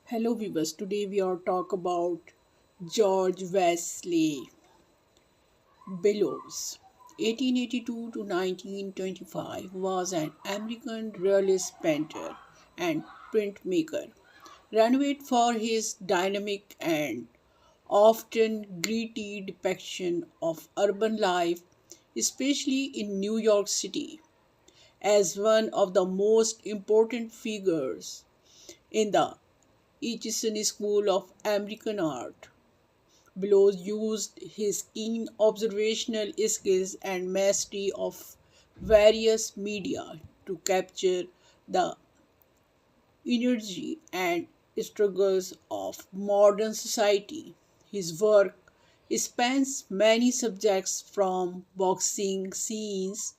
Hello viewers, today we are talk about George Wesley Bellows. 1882 to 1925 was an American realist painter and printmaker, renowned for his dynamic and often gritty depiction of urban life, especially in New York City. As one of the most important figures in the Etchison School of American Art, Blows used his keen observational skills and mastery of various media to capture the energy and struggles of modern society. His work spans many subjects from boxing scenes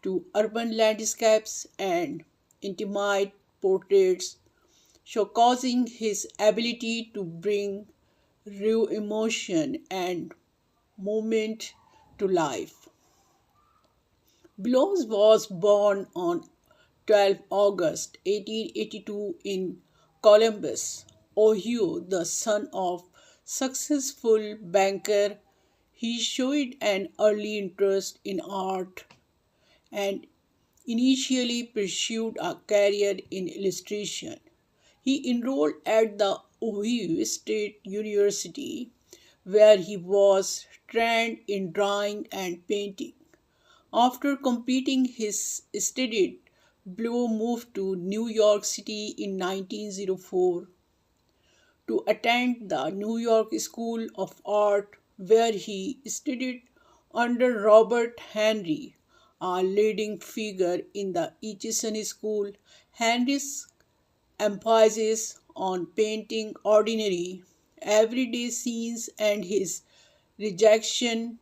to urban landscapes and intimate portraits, showcasing his ability to bring raw emotion and movement to life. Blows was born on 12 August 1882 in Columbus, Ohio, the son of successful banker. He showed an early interest in art and initially pursued a career in illustration. He enrolled at the Ohio State University, where he was trained in drawing and painting. After completing his studies, Blow moved to New York City in 1904 to attend the New York School of Art, where he studied under Robert Henry, a leading figure in the Etchison School. Henry's emphasis on painting ordinary, everyday scenes and his rejection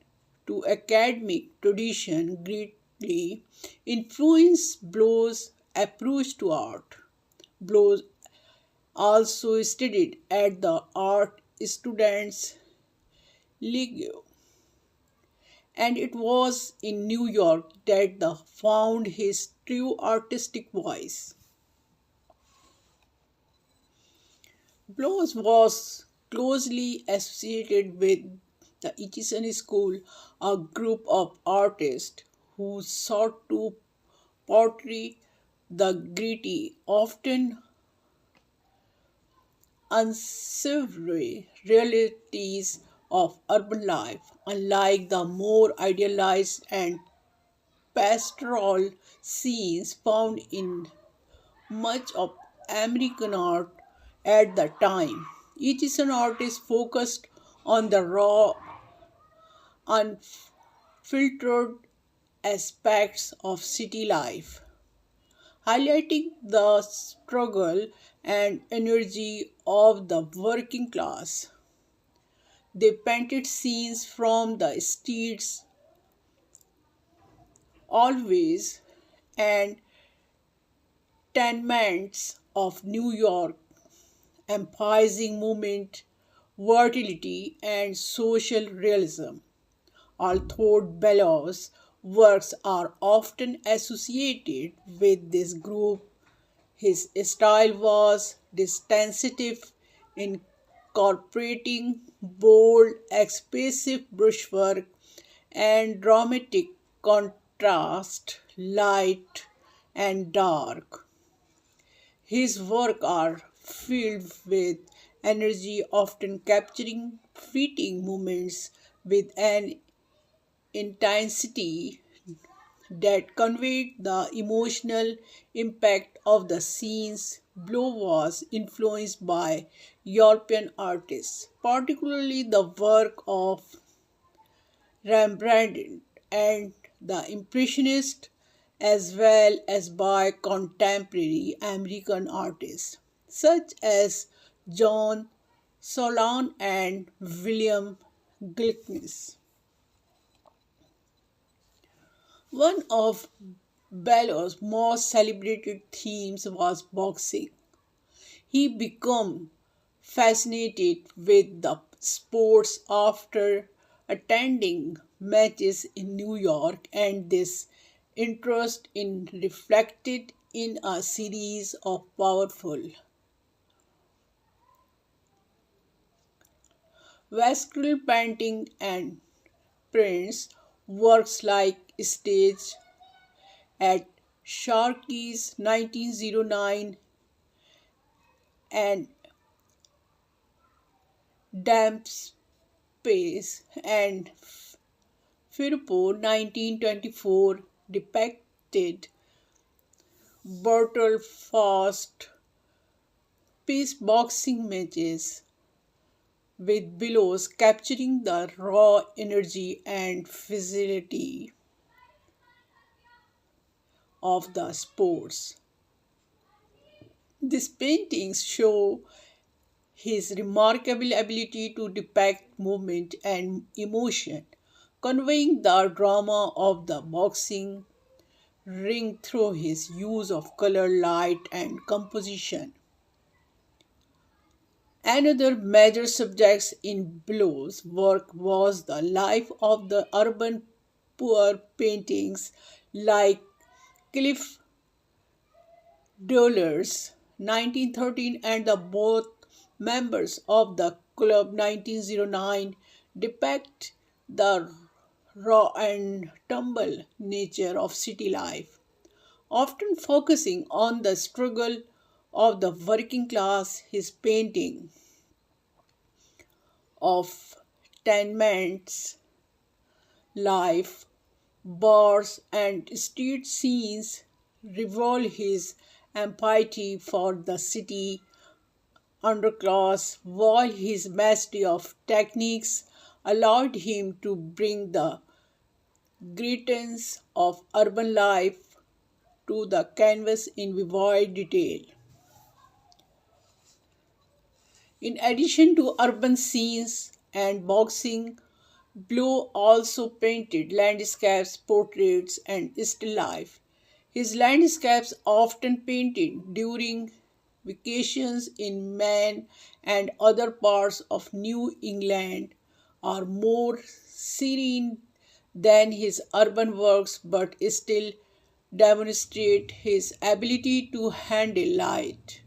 to academic tradition greatly influenced Blow's approach to art. Blow also studied at the Art Students League, and it was in New York that the found his true artistic voice. Blows was closely associated with the Etchison School, a group of artists who sought to portray the gritty, often unsavory realities of urban life, unlike the more idealized and pastoral scenes found in much of American art at the time. Etchison artists focused on the raw, unfiltered aspects of city life, highlighting the struggle and energy of the working class. They painted scenes from the streets, always, and tenements of New York, emphasizing movement, versatility, and social realism. Although Bellows' works are often associated with this group, his style was distinctive, incorporating bold, expressive brushwork and dramatic contrast, light and dark. His work are filled with energy, often capturing fleeting moments with an intensity that conveyed the emotional impact of the scenes. Blow was influenced by European artists, particularly the work of Rembrandt and the Impressionists, as well as by contemporary American artists such as John Solon and William Gilknis. One of Bellow's most celebrated themes was boxing. He became fascinated with the sports after attending matches in New York, and this interest in reflected in a series of powerful Vascular painting and prints works like Stage at Sharkey's 1909 and Damp Space and Firpo 1924 depicted brutal fast paced boxing matches with billows capturing the raw energy and physicality of the sports. These paintings show his remarkable ability to depict movement and emotion, conveying the drama of the boxing ring through his use of color, light, and composition. Another major subject in Blow's work was the life of the urban poor paintings like Cliff Dollar's 1913 and the both members of the club 1909 depict the raw and tumble nature of city life, often focusing on the struggle of the working class. His painting of tenements life, bars, and street scenes reveal his empathy for the city underclass, while his mastery of techniques allowed him to bring the greatness of urban life to the canvas in vivid detail. In addition to urban scenes and boxing, Blow also painted landscapes, portraits, and still life. His landscapes, often painted during vacations in Maine and other parts of New England, are more serene than his urban works but still demonstrate his ability to handle light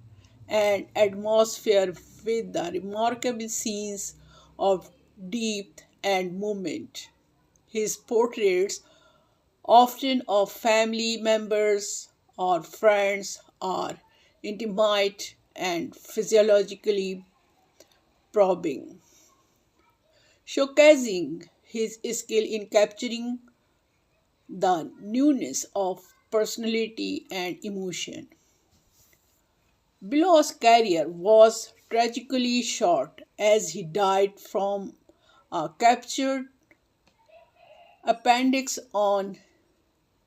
and atmosphere with the remarkable scenes of depth and movement. His portraits, often of family members or friends, are intimate and physiologically probing, showcasing his skill in capturing the newness of personality and emotion. Billow's career was tragically short as he died from a captured appendix on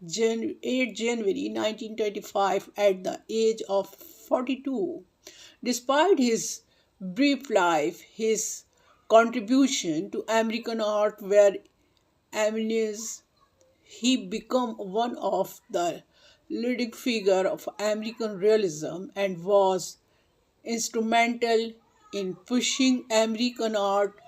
8 January 1925 at the age of 42. Despite his brief life, his contribution to American art were immense. He became one of the leading figures of American realism and was instrumental in pushing American art